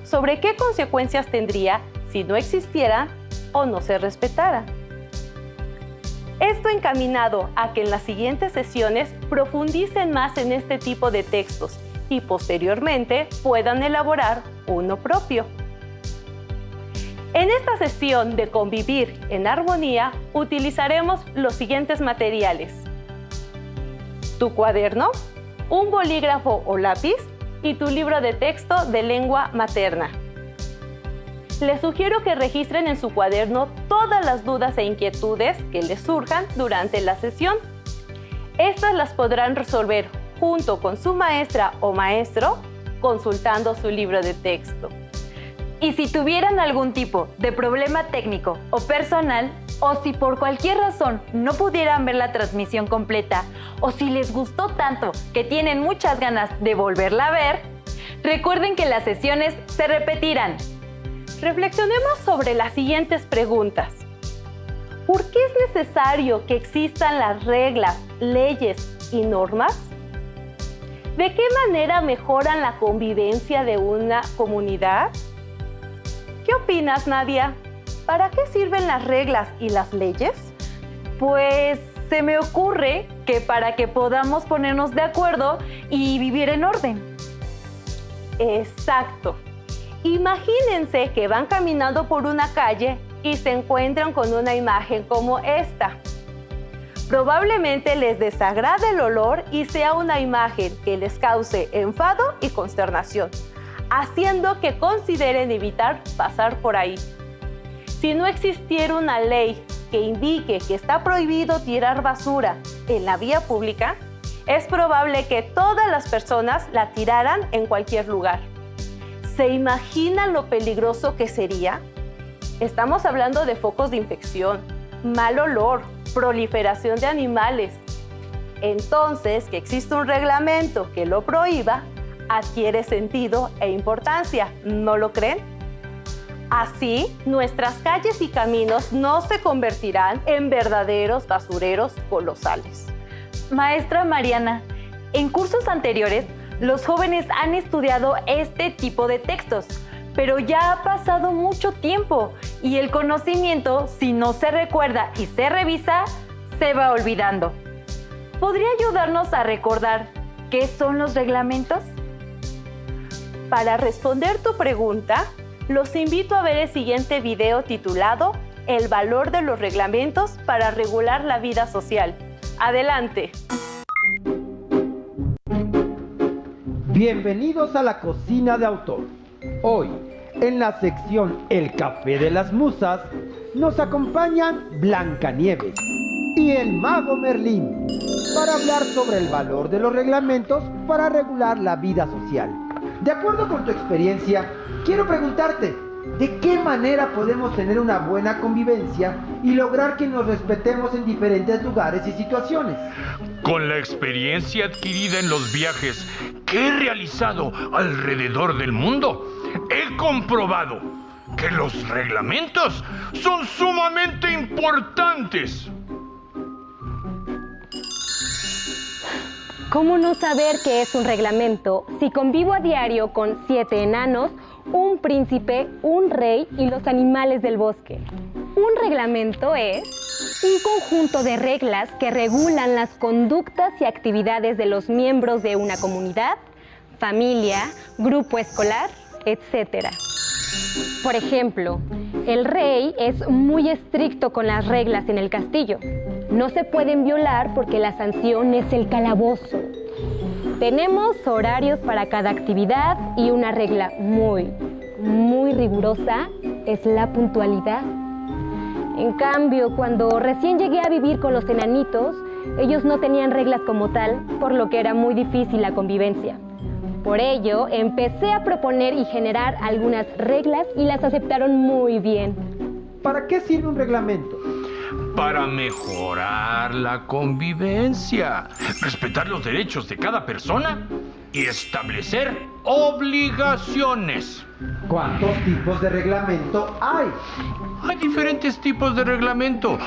sobre qué consecuencias tendría si no existieran o no se respetaran. Esto encaminado a que en las siguientes sesiones profundicen más en este tipo de textos y posteriormente puedan elaborar uno propio. En esta sesión de Convivir en Armonía utilizaremos los siguientes materiales: tu cuaderno, un bolígrafo o lápiz y tu libro de texto de lengua materna. Les sugiero que registren en su cuaderno todas las dudas e inquietudes que les surjan durante la sesión. Estas las podrán resolver junto con su maestra o maestro consultando su libro de texto. Y si tuvieran algún tipo de problema técnico o personal, o si por cualquier razón no pudieran ver la transmisión completa, o si les gustó tanto que tienen muchas ganas de volverla a ver, recuerden que las sesiones se repetirán. Reflexionemos sobre las siguientes preguntas. ¿Por qué es necesario que existan las reglas, leyes y normas? ¿De qué manera mejoran la convivencia de una comunidad? ¿Qué opinas, Nadia? ¿Para qué sirven las reglas y las leyes? Pues se me ocurre que para que podamos ponernos de acuerdo y vivir en orden. Exacto. Imagínense que van caminando por una calle y se encuentran con una imagen como esta. Probablemente les desagrade el olor y sea una imagen que les cause enfado y consternación, haciendo que consideren evitar pasar por ahí. Si no existiera una ley que indique que está prohibido tirar basura en la vía pública, es probable que todas las personas la tiraran en cualquier lugar. ¿Se imaginan lo peligroso que sería? Estamos hablando de focos de infección, mal olor, proliferación de animales. Entonces, que existe un reglamento que lo prohíba, adquiere sentido e importancia, ¿no lo creen? Así, nuestras calles y caminos no se convertirán en verdaderos basureros colosales. Maestra Mariana, en cursos anteriores, los jóvenes han estudiado este tipo de textos, pero ya ha pasado mucho tiempo y el conocimiento, si no se recuerda y se revisa, se va olvidando. ¿Podría ayudarnos a recordar qué son los reglamentos? Para responder tu pregunta, los invito a ver el siguiente video titulado El valor de los reglamentos para regular la vida social. ¡Adelante! Bienvenidos a la cocina de autor. Hoy, en la sección El Café de las Musas, nos acompañan Blancanieves y el Mago Merlín para hablar sobre el valor de los reglamentos para regular la vida social. De acuerdo con tu experiencia, quiero preguntarte, ¿de qué manera podemos tener una buena convivencia y lograr que nos respetemos en diferentes lugares y situaciones? Con la experiencia adquirida en los viajes que he realizado alrededor del mundo, he comprobado que los reglamentos son sumamente importantes. ¿Cómo no saber qué es un reglamento si convivo a diario con 7 enanos, un príncipe, un rey y los animales del bosque? Un reglamento es un conjunto de reglas que regulan las conductas y actividades de los miembros de una comunidad, familia, grupo escolar, etc. Por ejemplo, el rey es muy estricto con las reglas en el castillo. No se pueden violar porque la sanción es el calabozo. Tenemos horarios para cada actividad y una regla muy rigurosa es la puntualidad. En cambio, cuando recién llegué a vivir con los enanitos, ellos no tenían reglas como tal, por lo que era muy difícil la convivencia. Por ello, empecé a proponer y generar algunas reglas y las aceptaron muy bien. ¿Para qué sirve un reglamento? Para mejorar la convivencia, respetar los derechos de cada persona y establecer obligaciones. ¿Cuántos tipos de reglamento hay? Hay diferentes tipos de reglamento.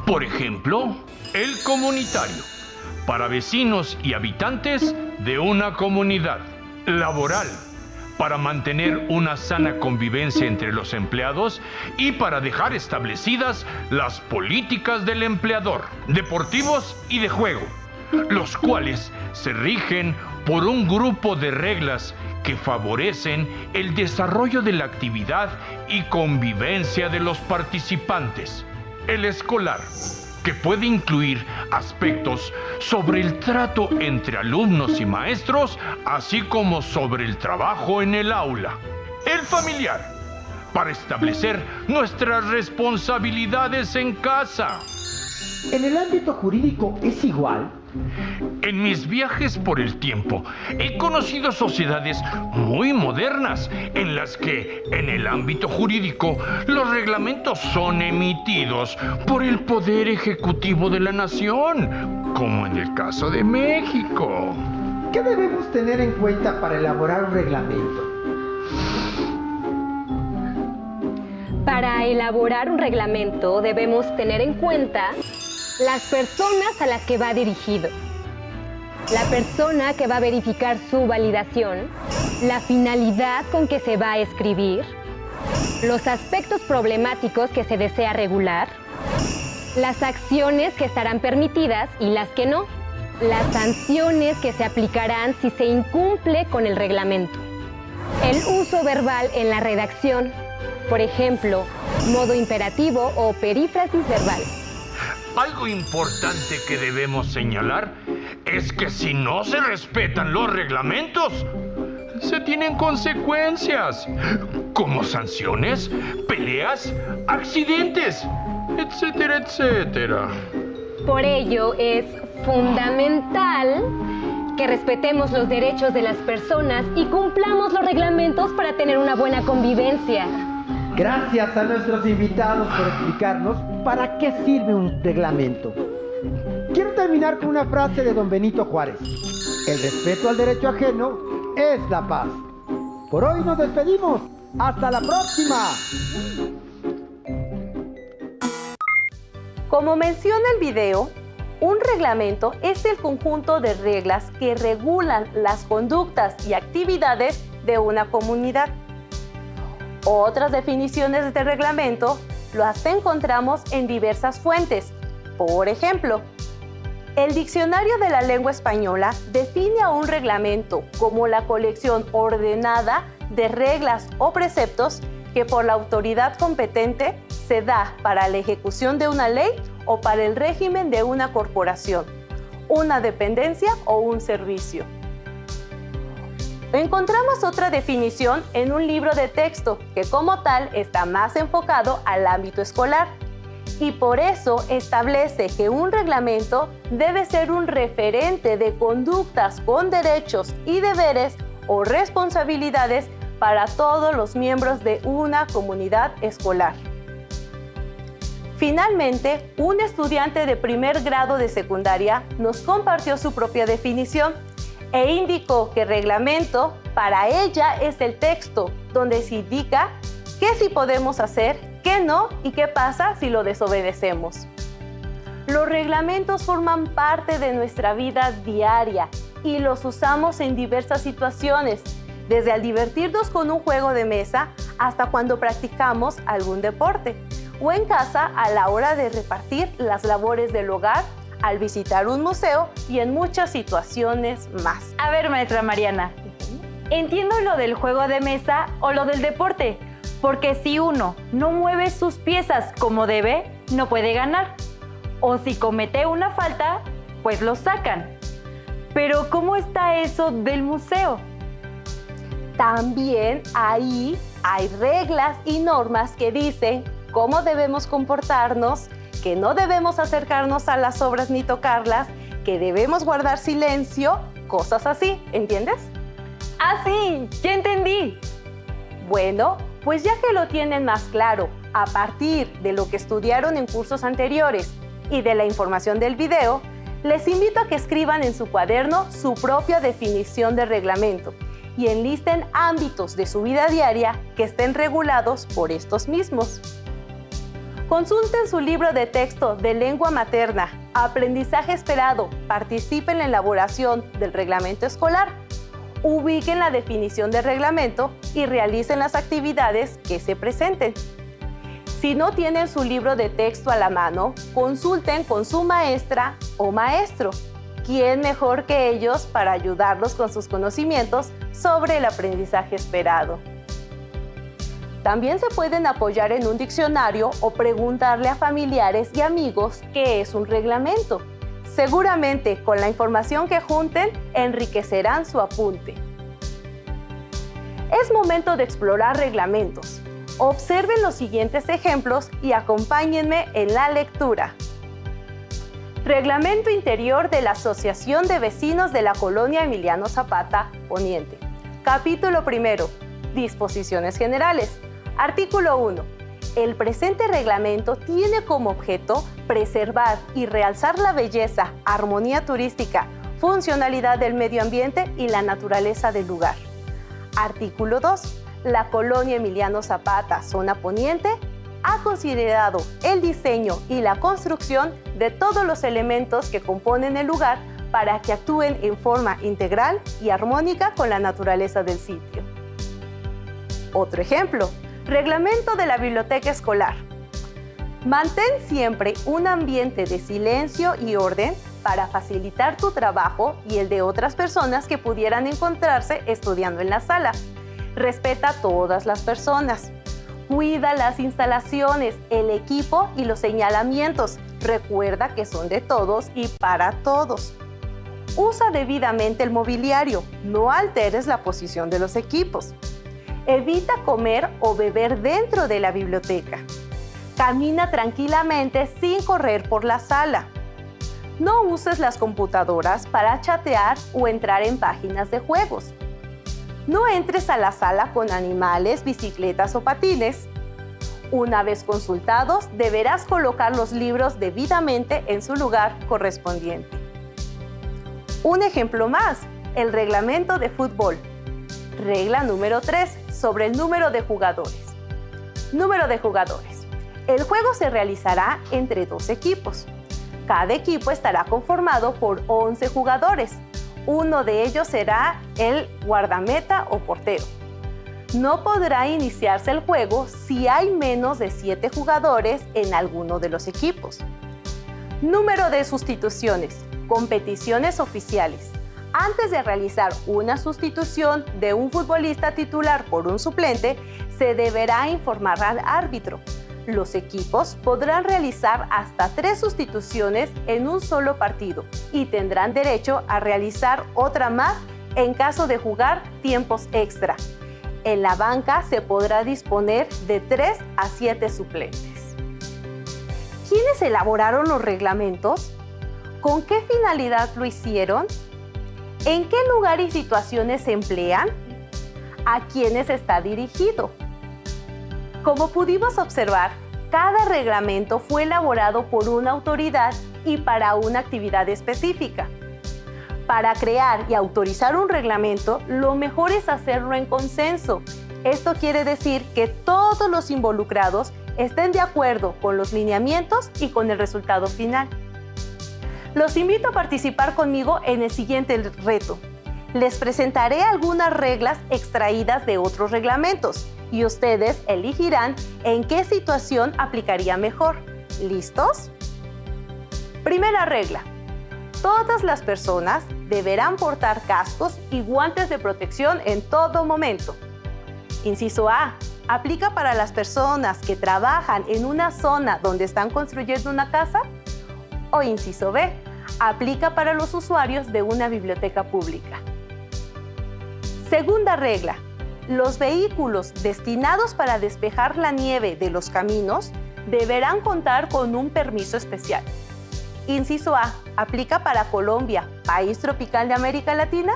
Por ejemplo, el comunitario, para vecinos y habitantes de una comunidad. Laboral, para mantener una sana convivencia entre los empleados y para dejar establecidas las políticas del empleador, deportivos y de juego, los cuales se rigen por un grupo de reglas que favorecen el desarrollo de la actividad y convivencia de los participantes. El escolar, que puede incluir aspectos sobre el trato entre alumnos y maestros, así como sobre el trabajo en el aula. El familiar, para establecer nuestras responsabilidades en casa. ¿En el ámbito jurídico es igual? En mis viajes por el tiempo, he conocido sociedades muy modernas en las que, en el ámbito jurídico, los reglamentos son emitidos por el Poder Ejecutivo de la Nación, como en el caso de México. ¿Qué debemos tener en cuenta para elaborar un reglamento? Para elaborar un reglamento debemos tener en cuenta las personas a las que va dirigido, la persona que va a verificar su validación, la finalidad con que se va a escribir, los aspectos problemáticos que se desea regular, las acciones que estarán permitidas y las que no, las sanciones que se aplicarán si se incumple con el reglamento, el uso verbal en la redacción, por ejemplo, modo imperativo o perífrasis verbal. Algo importante que debemos señalar es que si no se respetan los reglamentos, se tienen consecuencias, como sanciones, peleas, accidentes, etcétera, etcétera. Por ello es fundamental que respetemos los derechos de las personas y cumplamos los reglamentos para tener una buena convivencia. Gracias a nuestros invitados por explicarnos para qué sirve un reglamento. Quiero terminar con una frase de don Benito Juárez. El respeto al derecho ajeno es la paz. Por hoy nos despedimos. ¡Hasta la próxima! Como menciona el video, un reglamento es el conjunto de reglas que regulan las conductas y actividades de una comunidad. Otras definiciones de reglamento las encontramos en diversas fuentes. Por ejemplo, el Diccionario de la Lengua Española define a un reglamento como la colección ordenada de reglas o preceptos que por la autoridad competente se da para la ejecución de una ley o para el régimen de una corporación, una dependencia o un servicio. Encontramos otra definición en un libro de texto que como tal está más enfocado al ámbito escolar y por eso establece que un reglamento debe ser un referente de conductas con derechos y deberes o responsabilidades para todos los miembros de una comunidad escolar. Finalmente, un estudiante de primer grado de secundaria nos compartió su propia definición e indicó que reglamento para ella es el texto donde se indica qué sí podemos hacer, qué no y qué pasa si lo desobedecemos. Los reglamentos forman parte de nuestra vida diaria y los usamos en diversas situaciones, desde al divertirnos con un juego de mesa hasta cuando practicamos algún deporte o en casa a la hora de repartir las labores del hogar, al visitar un museo y en muchas situaciones más. A ver, maestra Mariana, entiendo lo del juego de mesa o lo del deporte, porque si uno no mueve sus piezas como debe, no puede ganar. O si comete una falta, pues lo sacan. Pero ¿cómo está eso del museo? También ahí hay reglas y normas que dicen cómo debemos comportarnos, que no debemos acercarnos a las obras ni tocarlas, que debemos guardar silencio, cosas así, ¿entiendes? ¡Ah, sí! ¡Ya entendí! Bueno, pues ya que lo tienen más claro, a partir de lo que estudiaron en cursos anteriores y de la información del video, les invito a que escriban en su cuaderno su propia definición de reglamento y enlisten ámbitos de su vida diaria que estén regulados por estos mismos. Consulten su libro de texto de lengua materna, Aprendizaje Esperado, participen en la elaboración del reglamento escolar Ubiquen la definición del reglamento y realicen las actividades que se presenten. Si no tienen su libro de texto a la mano, consulten con su maestra o maestro. ¿Quién mejor que ellos para ayudarlos con sus conocimientos sobre el aprendizaje esperado? También se pueden apoyar en un diccionario o preguntarle a familiares y amigos qué es un reglamento. Seguramente, con la información que junten, enriquecerán su apunte. Es momento de explorar reglamentos. Observen los siguientes ejemplos y acompáñenme en la lectura. Reglamento interior de la Asociación de Vecinos de la Colonia Emiliano Zapata, Poniente. Capítulo 1. Disposiciones generales. Artículo 1. El presente reglamento tiene como objeto preservar y realzar la belleza, armonía turística, funcionalidad del medio ambiente y la naturaleza del lugar. Artículo 2. La Colonia Emiliano Zapata, zona poniente, ha considerado el diseño y la construcción de todos los elementos que componen el lugar para que actúen en forma integral y armónica con la naturaleza del sitio. Otro ejemplo. Reglamento de la biblioteca escolar. Mantén siempre un ambiente de silencio y orden para facilitar tu trabajo y el de otras personas que pudieran encontrarse estudiando en la sala. Respeta a todas las personas. Cuida las instalaciones, el equipo y los señalamientos. Recuerda que son de todos y para todos. Usa debidamente el mobiliario. No alteres la posición de los equipos. Evita comer o beber dentro de la biblioteca. Camina tranquilamente sin correr por la sala. No uses las computadoras para chatear o entrar en páginas de juegos. No entres a la sala con animales, bicicletas o patines. Una vez consultados, deberás colocar los libros debidamente en su lugar correspondiente. Un ejemplo más, el reglamento de fútbol. Regla número 3, sobre el número de jugadores. Número de jugadores. El juego se realizará entre 2 equipos. Cada equipo estará conformado por 11 jugadores. Uno de ellos será el guardameta o portero. No podrá iniciarse el juego si hay menos de 7 jugadores en alguno de los equipos. Número de sustituciones. Competiciones oficiales. Antes de realizar una sustitución de un futbolista titular por un suplente, se deberá informar al árbitro. Los equipos podrán realizar hasta 3 sustituciones en un solo partido y tendrán derecho a realizar otra más en caso de jugar tiempos extra. En la banca se podrá disponer de 3 a 7 suplentes. ¿Quiénes elaboraron los reglamentos? ¿Con qué finalidad lo hicieron? ¿En qué lugar y situaciones se emplean? ¿A quiénes está dirigido? Como pudimos observar, cada reglamento fue elaborado por una autoridad y para una actividad específica. Para crear y autorizar un reglamento, lo mejor es hacerlo en consenso. Esto quiere decir que todos los involucrados estén de acuerdo con los lineamientos y con el resultado final. Los invito a participar conmigo en el siguiente reto. Les presentaré algunas reglas extraídas de otros reglamentos y ustedes elegirán en qué situación aplicaría mejor. ¿Listos? Primera regla. Todas las personas deberán portar cascos y guantes de protección en todo momento. Inciso A. ¿Aplica para las personas que trabajan en una zona donde están construyendo una casa? O inciso B. Aplica para los usuarios de una biblioteca pública. Segunda regla. Los vehículos destinados para despejar la nieve de los caminos deberán contar con un permiso especial. Inciso A. ¿Aplica para Colombia, país tropical de América Latina?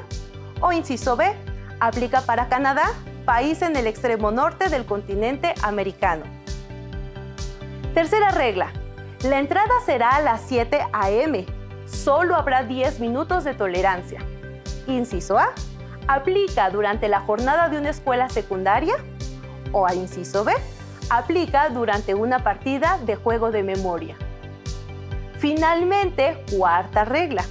O inciso B. ¿Aplica para Canadá, país en el extremo norte del continente americano? Tercera regla. La entrada será a las 7 a.m. Solo habrá 10 minutos de tolerancia. Inciso A. ¿Aplica durante la jornada de una escuela secundaria? O a inciso B. ¿Aplica durante una partida de juego de memoria? Finalmente, cuarta regla.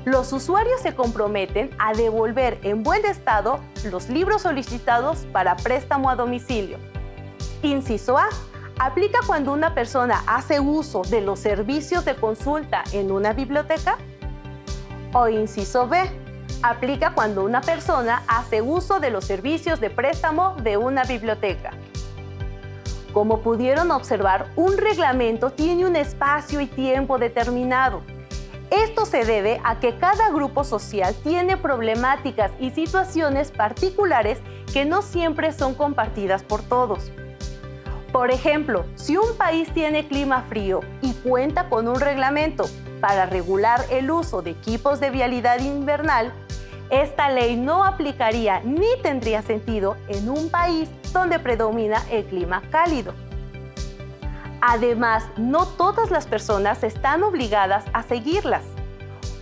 Los usuarios se comprometen a devolver en buen estado los libros solicitados para préstamo a domicilio. Inciso A. ¿Aplica cuando una persona hace uso de los servicios de consulta en una biblioteca? O inciso B. ¿Aplica cuando una persona hace uso de los servicios de préstamo de una biblioteca? Como pudieron observar, un reglamento tiene un espacio y tiempo determinado. Esto se debe a que cada grupo social tiene problemáticas y situaciones particulares que no siempre son compartidas por todos. Por ejemplo, si un país tiene clima frío y cuenta con un reglamento para regular el uso de equipos de vialidad invernal, esta ley no aplicaría ni tendría sentido en un país donde predomina el clima cálido. Además, no todas las personas están obligadas a seguirlas.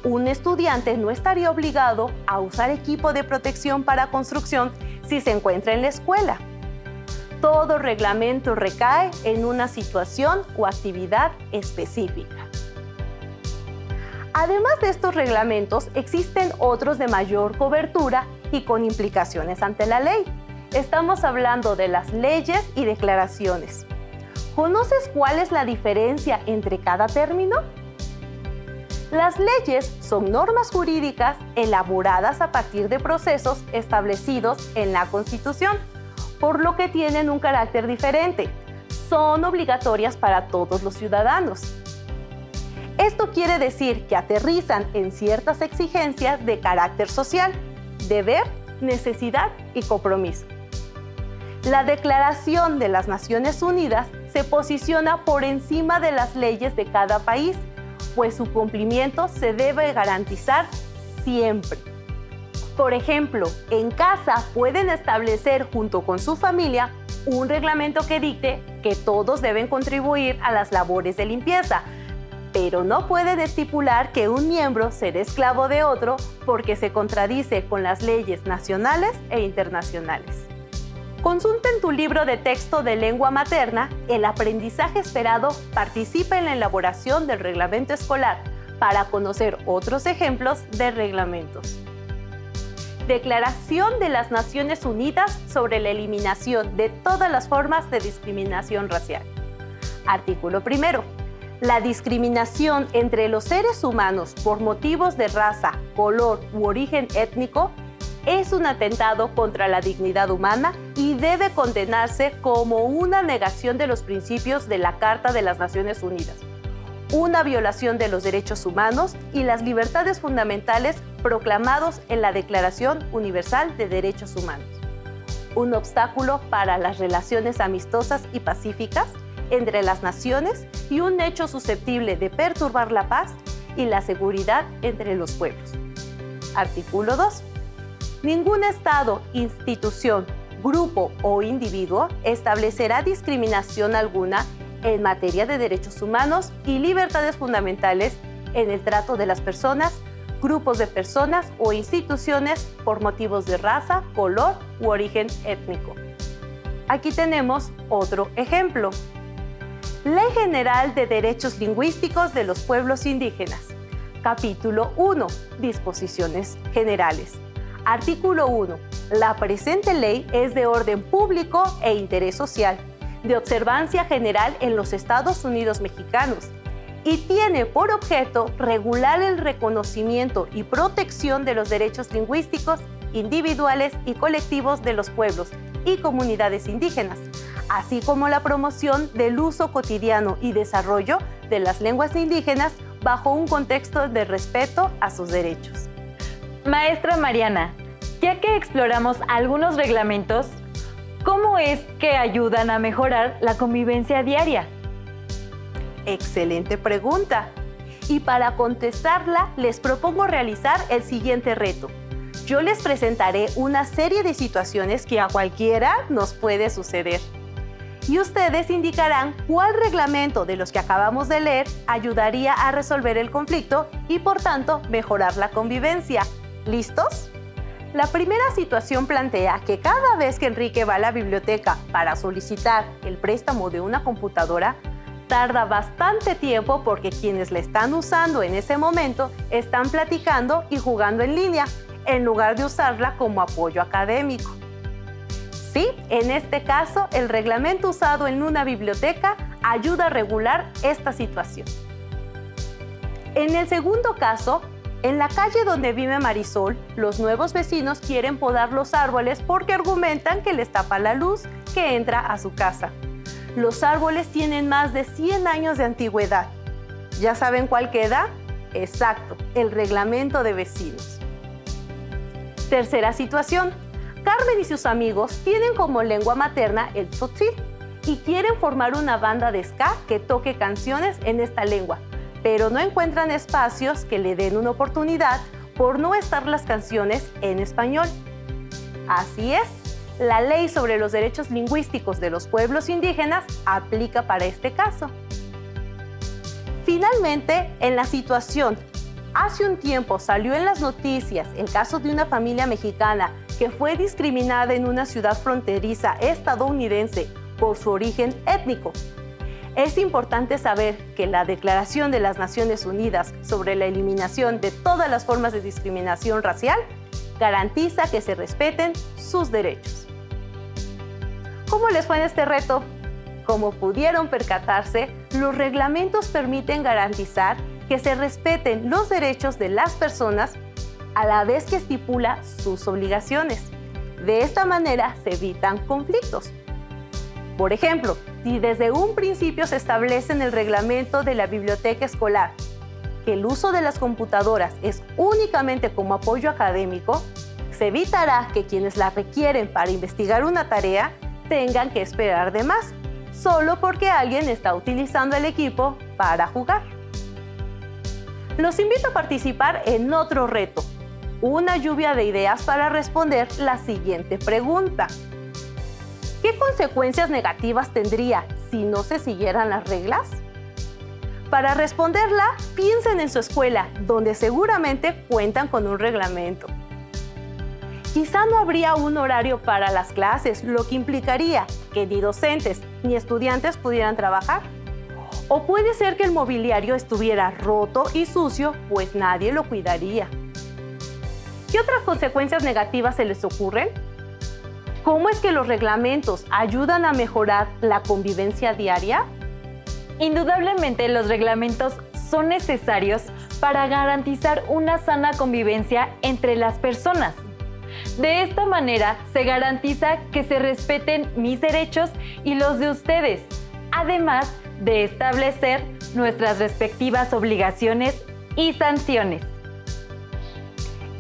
Un estudiante no estaría obligado a usar equipo de protección para construcción si se encuentra en la escuela. Todo reglamento recae en una situación o actividad específica. Además de estos reglamentos, existen otros de mayor cobertura y con implicaciones ante la ley. Estamos hablando de las leyes y declaraciones. ¿Conoces cuál es la diferencia entre cada término? Las leyes son normas jurídicas elaboradas a partir de procesos establecidos en la Constitución, por lo que tienen un carácter diferente. Son obligatorias para todos los ciudadanos. Esto quiere decir que aterrizan en ciertas exigencias de carácter social, deber, necesidad y compromiso. La Declaración de las Naciones Unidas se posiciona por encima de las leyes de cada país, pues su cumplimiento se debe garantizar siempre. Por ejemplo, en casa pueden establecer junto con su familia un reglamento que dicte que todos deben contribuir a las labores de limpieza, pero no pueden estipular que un miembro será esclavo de otro porque se contradice con las leyes nacionales e internacionales. Consulta en tu libro de texto de lengua materna El aprendizaje esperado participa en la elaboración del reglamento escolar para conocer otros ejemplos de reglamentos. Declaración de las Naciones Unidas sobre la eliminación de todas las formas de discriminación racial. Artículo 1. La discriminación entre los seres humanos por motivos de raza, color u origen étnico es un atentado contra la dignidad humana y debe condenarse como una negación de los principios de la Carta de las Naciones Unidas, una violación de los derechos humanos y las libertades fundamentales proclamados en la Declaración Universal de Derechos Humanos, un obstáculo para las relaciones amistosas y pacíficas entre las naciones y un hecho susceptible de perturbar la paz y la seguridad entre los pueblos. Artículo 2. Ningún Estado, institución, grupo o individuo establecerá discriminación alguna en materia de derechos humanos y libertades fundamentales en el trato de las personas, grupos de personas o instituciones por motivos de raza, color u origen étnico. Aquí tenemos otro ejemplo. Ley General de Derechos Lingüísticos de los Pueblos Indígenas. Capítulo 1. Disposiciones Generales. Artículo 1. La presente ley es de orden público e interés social, de observancia general en los Estados Unidos mexicanos, y tiene por objeto regular el reconocimiento y protección de los derechos lingüísticos individuales y colectivos de los pueblos y comunidades indígenas, así como la promoción del uso cotidiano y desarrollo de las lenguas indígenas bajo un contexto de respeto a sus derechos. Maestra Mariana, ya que exploramos algunos reglamentos, ¿cómo es que ayudan a mejorar la convivencia diaria? Excelente pregunta. Y para contestarla, les propongo realizar el siguiente reto. Yo les presentaré una serie de situaciones que a cualquiera nos puede suceder. Y ustedes indicarán cuál reglamento de los que acabamos de leer ayudaría a resolver el conflicto y, por tanto, mejorar la convivencia. ¿Listos? La primera situación plantea que cada vez que Enrique va a la biblioteca para solicitar el préstamo de una computadora, Tarda bastante tiempo porque quienes la están usando en ese momento están platicando y jugando en línea, en lugar de usarla como apoyo académico. Sí, en este caso, el reglamento usado en una biblioteca ayuda a regular esta situación. En el segundo caso, en la calle donde vive Marisol, los nuevos vecinos quieren podar los árboles porque argumentan que les tapa la luz que entra a su casa. Los árboles tienen más de 100 años de antigüedad. ¿Ya saben cuál queda? Exacto, el reglamento de vecinos. Tercera situación. Carmen y sus amigos tienen como lengua materna el tzotzil y quieren formar una banda de ska que toque canciones en esta lengua, pero no encuentran espacios que le den una oportunidad por no estar las canciones en español. Así es, la ley sobre los derechos lingüísticos de los pueblos indígenas aplica para este caso. Finalmente, en la situación, hace un tiempo salió en las noticias el caso de una familia mexicana que fue discriminada en una ciudad fronteriza estadounidense por su origen étnico. Es importante saber que la Declaración de las Naciones Unidas sobre la eliminación de todas las formas de discriminación racial garantiza que se respeten sus derechos. ¿Cómo les fue en este reto? Como pudieron percatarse, los reglamentos permiten garantizar que se respeten los derechos de las personas a la vez que estipula sus obligaciones. De esta manera se evitan conflictos. Por ejemplo, si desde un principio se establece en el reglamento de la biblioteca escolar que el uso de las computadoras es únicamente como apoyo académico, se evitará que quienes la requieren para investigar una tarea tengan que esperar de más, solo porque alguien está utilizando el equipo para jugar. Los invito a participar en otro reto, una lluvia de ideas para responder la siguiente pregunta. ¿Qué consecuencias negativas tendría si no se siguieran las reglas? Para responderla, piensen en su escuela, donde seguramente cuentan con un reglamento. Quizá no habría un horario para las clases, lo que implicaría que ni docentes ni estudiantes pudieran trabajar. O puede ser que el mobiliario estuviera roto y sucio, pues nadie lo cuidaría. ¿Qué otras consecuencias negativas se les ocurren? ¿Cómo es que los reglamentos ayudan a mejorar la convivencia diaria? Indudablemente, los reglamentos son necesarios para garantizar una sana convivencia entre las personas. De esta manera, se garantiza que se respeten mis derechos y los de ustedes, además de establecer nuestras respectivas obligaciones y sanciones.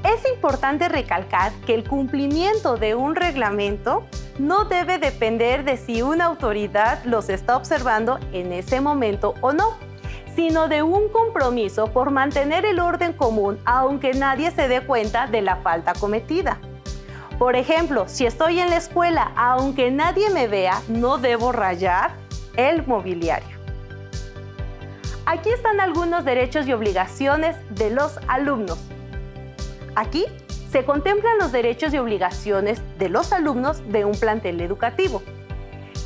Es importante recalcar que el cumplimiento de un reglamento no debe depender de si una autoridad los está observando en ese momento o no, sino de un compromiso por mantener el orden común aunque nadie se dé cuenta de la falta cometida. Por ejemplo, si estoy en la escuela, aunque nadie me vea, no debo rayar el mobiliario. Aquí están algunos derechos y obligaciones de los alumnos. Aquí se contemplan los derechos y obligaciones de los alumnos de un plantel educativo.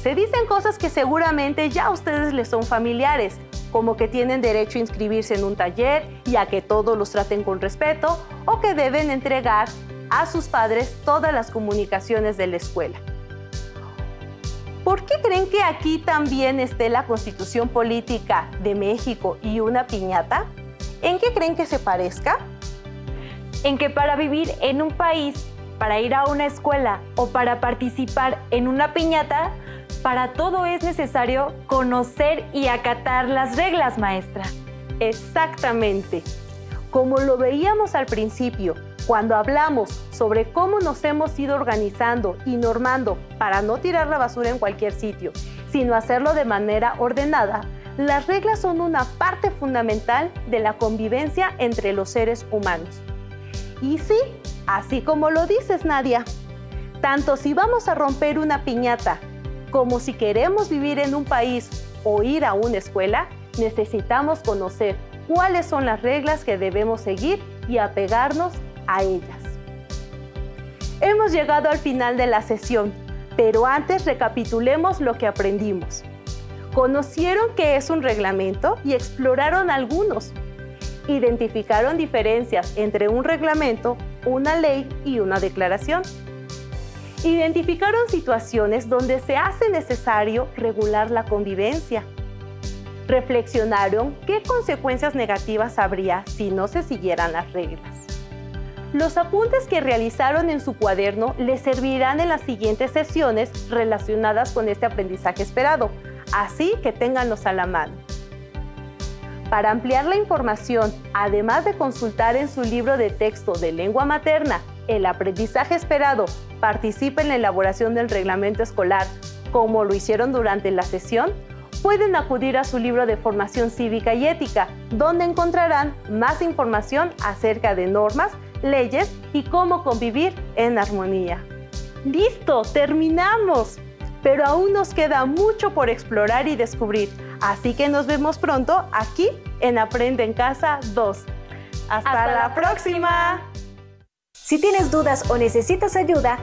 Se dicen cosas que seguramente ya a ustedes les son familiares, como que tienen derecho a inscribirse en un taller y a que todos los traten con respeto, o que deben entregar a sus padres todas las comunicaciones de la escuela. ¿Por qué creen que aquí también esté la Constitución Política de México y una piñata? ¿En qué creen que se parezca? En que para vivir en un país, para ir a una escuela o para participar en una piñata, para todo es necesario conocer y acatar las reglas, maestra. Exactamente. Como lo veíamos al principio, cuando hablamos sobre cómo nos hemos ido organizando y normando para no tirar la basura en cualquier sitio, sino hacerlo de manera ordenada, las reglas son una parte fundamental de la convivencia entre los seres humanos. Y sí, así como lo dices, Nadia, tanto si vamos a romper una piñata como si queremos vivir en un país o ir a una escuela, necesitamos conocer cuáles son las reglas que debemos seguir y apegarnos a ellas. Hemos llegado al final de la sesión, pero antes recapitulemos lo que aprendimos. Conocieron qué es un reglamento y exploraron algunos. Identificaron diferencias entre un reglamento, una ley y una declaración. Identificaron situaciones donde se hace necesario regular la convivencia. Reflexionaron qué consecuencias negativas habría si no se siguieran las reglas. Los apuntes que realizaron en su cuaderno les servirán en las siguientes sesiones relacionadas con este aprendizaje esperado, así que ténganlos a la mano. Para ampliar la información, además de consultar en su libro de texto de lengua materna, El aprendizaje esperado, participa en la elaboración del reglamento escolar, como lo hicieron durante la sesión, pueden acudir a su libro de formación cívica y ética, donde encontrarán más información acerca de normas, leyes y cómo convivir en armonía. ¡Listo! ¡Terminamos! Pero aún nos queda mucho por explorar y descubrir, así que nos vemos pronto aquí en Aprende en Casa 2. ¡Hasta la próxima! Si tienes dudas o necesitas ayuda,